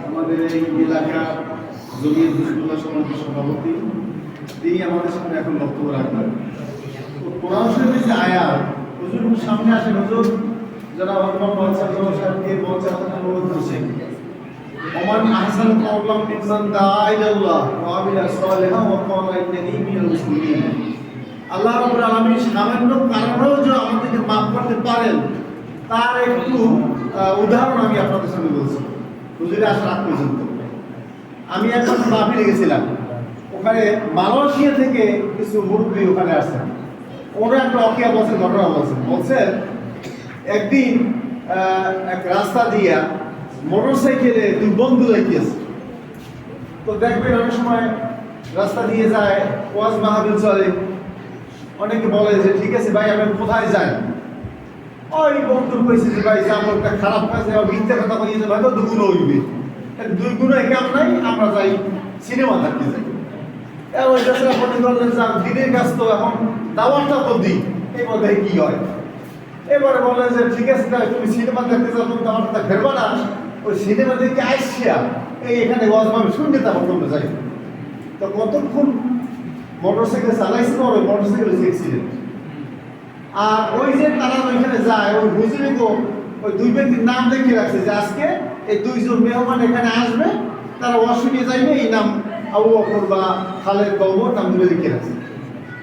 আমাদের এই এলাকার জমিয়ত হিজবুল্লাহ সমিতির সভাপতি, তিনি আমাদের সামনে এখন বক্তব্য রাখবেন। তো কোরআন শরীফের যে আয়াত, হুজুর সামনে আসেন। হুজুর যারা সাহেবকে মঞ্চে অনুরোধ করছেন, ওমান আহসানু কাওলাম মিম্মান দাআ ইলাল্লাহ ওয়া আমিলা সালিহান ওয়া ক্বালা ইন্নানী মিনাল মুসলিমিন। আল্লাহ রাব্বুল আলামিন সামান্য কারণেও যে আমাদেরকে মাফ করতে পারেন, তার একটু উদাহরণ আমি আপনাদের সামনে বলছি। হুজুরে আসার আগ পর্যন্ত আমি একবার মাহফিলে গেছিলাম, ওখানে মালয়েশিয়া থেকে কিছু মুরব্বী ওখানে আসছেন। ওরা একটা অকিয়া বলছেন, ঘটনা বলছেন একদিন এক রাস্তা দিয়া মোটরসাইকেলে দুই বন্ধু দেখিয়েছে। তো দেখবেন অনেক সময় রাস্তা দিয়ে যায়, ওয়াজ মাহফিল চলে, অনেকে বলে যে ঠিক আছে ভাই আমি কোথায় যাই, ওই বন্ধুর কইছে যে ভাই যাবো একটা খারাপ কাজে মিথ্যা কথা বলি যে হয়তো দুগুণ হইবে, দুই গুণে কাম নাই, আমরা যাই সিনেমা থাকতে যাই। ওই দেশের মনে করলেন যে দিনের কাজ তো এখন দাওয়াতটা তো দিই, এই মধ্যে কি হয়। এবারে বললেন যে ঠিক আছে তুমি সিনেমা দেখতে যাও, তুমি দাওয়াতটা ফেরবা না, ওই সিনেমা দেখে আসছিয়া এই এখানে ওয়াজ মাহফিল শুনতে তারপর তোমরা যাই। তো কতক্ষণ মোটরসাইকেল চালাইছিল, ওই মোটরসাইকেল অ্যাক্সিডেন্ট। আর ওই যে তারা ওইখানে যায়, ওই হুজুরে ওই দুই ব্যক্তির নাম লিখে রাখছে যে আজকে এই দুইজন মেহমান এখানে আসবে, তারা ওয়াজ শুনিয়ে যাইবে, এই নাম আবু বকর বা খালেদ বা ওমর নাম ধরে লিখে রাখছে।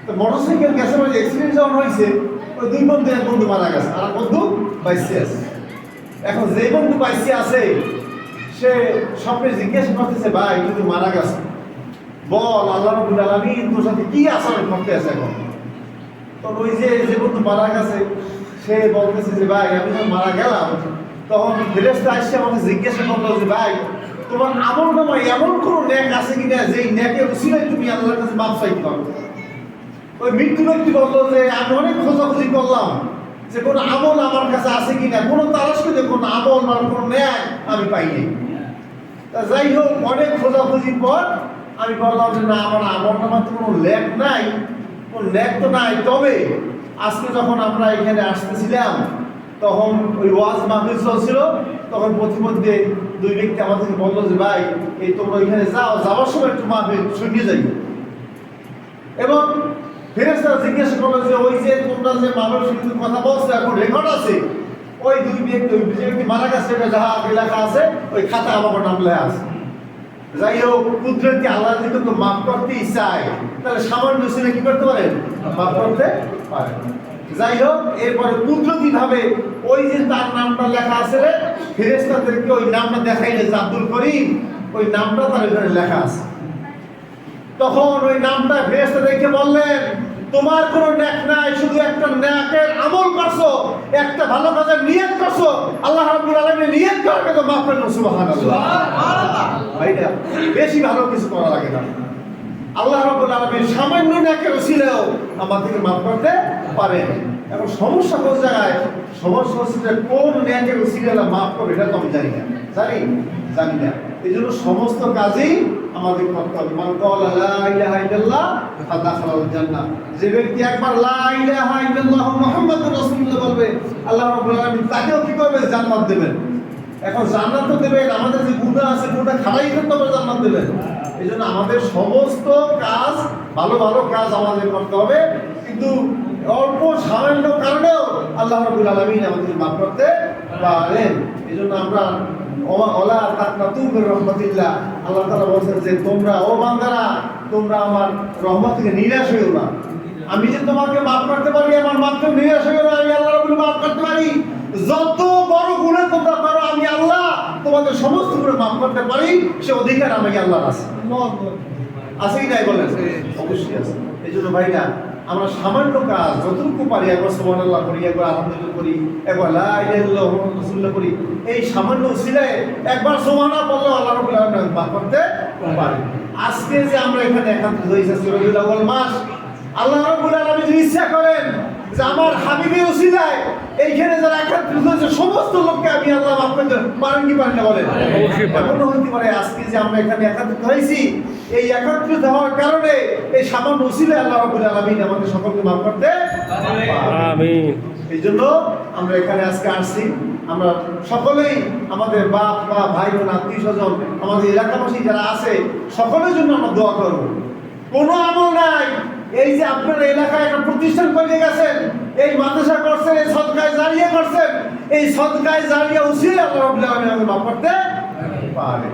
তো মোটরসাইকেল গেছে, ওই অ্যাক্সিডেন্ট যখন হয়েছে, ওই দুই বন্ধু এক বন্ধু মারা গেছে, আর এক বন্ধু বাইসে আছে। এখন যে বন্ধু বাইসে আছে সে স্বপ্নে জিজ্ঞেস করতেছে, ভাই তুই তো মারা গেছে, বল আল্লাহ রাব্বুল আলামিন তোর সাথে কি আচরণ করতে আছে এখন। তো ওই যে বন্ধু মারা গেছে সে বলতেছে যে ভাই আমি যখন মারা গেলাম তখন ফেরেশতা এসে আমাকে জিজ্ঞাসা করলো যে ভাই তোমার আমল নামায় এমন কোনো নেক আছে কিনা যেই নেকের উসিলায় তুমি আল্লাহর কাছে মাপ চাইতে পারো। ওই মৃত্যু ব্যক্তি বললো যে আমি অনেক খোঁজাখুঁজি করলাম যে কোনো আমল আমার কাছে আছে কিনা, কোনো তালাশ করে কোনো আমল বা কোনো ন্যায় আমি পাইনি। তা যাই হোক অনেক খোঁজাখুঁজির পর আমি বললাম যে না, আমার আমল নামার তো কোনো লেখ নাই, কোনো লেখ তো নাই। তবে আজকে যখন আমরা এখানে আসতেছিলাম তখন ওই ওয়াজ মাহফিল চলছিল, তখন প্রতিমধ্যে দুই ব্যক্তি আমাদেরকে বললো যে ভাই এই তোমরা ওইখানে যাওয়ার সময় একটু মাহফিল শুনিয়ে যাই। এবং ফেরেশতারা জিজ্ঞাসা করলো যে ওই যে তোমরা যে মাহফিল শুনতে কথা বলছো এখন রেকর্ড আছে, ওই দুই ব্যক্তি মারা গেছে যাহা এলাকা আছে ওই খাতা আমার নাম লেখা আছে। যাই হোক কুদরতি আল্লাহ যদি তো মাফ করতে চায় তাহলে সামান্য ছেলে কি করতে পারেন, মাফ করতে পারেন। যাই হোক এরপরে কুদরতি ভাবে ওই যে তার নামটা লেখা আছে রে, ফেরেশতাদেরকে ওই নামটা দেখাইলে যে আব্দুল করিম, ওই নামটা তার এখানে লেখা আছে। তখন ওই নামটা ফেরেশতা দেখে বললেন তোমার কোনো নেক নাই, শুধু একটা নেকের আমল করছো, একটা ভালো কাজের নিয়ত করছো, আল্লাহ রাব্বুল আলামিন নিয়ত করবে তো মাফ করবেন। সুবহানাল্লাহ, সুবহানাল্লাহ। ভাইরা বেশি ভালো কিছু করা লাগে না, আল্লাহ রাব্বুল আলামিন সামান্য নেকের উসিলাও আমাদেরকে মাফ করতে পারেন। এখন সমস্যা কোন জায়গায়, সমস্যা হচ্ছে যে কোন নেকের উসিলা মাফ করবে এটা তো আমি জানি না, জানি না। এই জন্য সমস্ত কাজেই আমাদের করতে হবে। মান ক্বালা লা ইলাহা ইল্লাল্লাহ ফাদাখালাল জান্নাহ, যে ব্যক্তি একবার লা ইলাহা ইল্লাল্লাহু মুহাম্মাদুর রাসূলুল্লাহ বলবে আল্লাহ রাব্বুল আলামিন তাকেও কি করবে, জান্নাত দেবেন। এখন জান্নাত তো দেবেন, আমাদের যে গুনাহ আছে গুনাহ খাড়াই করতে হবে, জান্নাত দেবেন। এই জন্য আমাদের সমস্ত কাজ ভালো ভালো কাজ আমাদের করতে হবে, কিন্তু অল্প সামান্য কারণেও আল্লাহ রাব্বুল আলামিন আমাদের মাফ করতে পারেন। এই জন্য আমরা ওলা তাকনাতু মির রাহমাতিল্লাহ, আল্লাহ তাআলা বলেন যে তোমরা ও বান্দারা তোমরা আমার রহমত থেকে নিরাশ হইও না। আমি যে তোমাকে মাফ করতে পারি, আমার মাত্র নিরাশ হইও না, আমি আল্লাহ রাব্বুল মাফ করতে পারি। যত বড় গুনাহ তোমরা করো আমি আল্লাহ তোমাদের সমস্ত গুনাহ মাফ করতে পারি, সে অধিকার আমাকে আল্লাহর আছে। আছে কি নাই বলেন? অবশ্যই আছে। এই জন্য ভাইরা আমরা সামান্য কাজ যতটুকু পারি, একবার সুবহানাল্লাহ করি, একবার আলহামদুলিল্লাহ করি, একবার লা ইলাহা ইল্লাল্লাহু মুহাম্মাদুর রাসূলুল্লাহ করি, এই সামান্য উসিলায় একবার সুবহানাল্লাহ বললে আল্লাহ রাব্বুল আলামিন মাফ করতে পারে। আজকে যে আমরা এখানে একত্রিত হয়েছি রবিউল আউয়াল মাস, আল্লাহ রাব্বুল আলামিন যদি ইচ্ছা করেন যে আমার হাবিবের উসিলায় এইখানে যারা একত্রিত হয়েছে সমস্ত লোককে আমি আল্লাহ মাফ করতে পারেন কি পারেন না বলেন? এমনও হতে পারে আজকে যে আমরা এখানে একত্রিত হয়েছি, এই একত্রিত হওয়ার কারণে এই সামান্য উসিলায় আল্লাহ রাব্বুল আলামিন আমাদের সকলকে মাফ করতে পারেন। আমিন। এই জন্য আমরা এখানে আজকে আসছি। আমরা সকলেই আমাদের বাপ বা ভাই বোন আত্মীয় স্বজন আমাদের এলাকাবাসী যারা আছে সকলের জন্য আমরা দোয়া করব। কোনো আমল নাই, এই যে আপনারা এলাকায় একটা প্রতিষ্ঠান করে গেছেন, এই মাদ্রাসা করছেন, এই সদকায়ে জারিয়া করছেন, এই সদকায়ে জারিয়া উসিলে আল্লাহ রাব্বুল আলামিন আমাদের মাফ করতে পারে।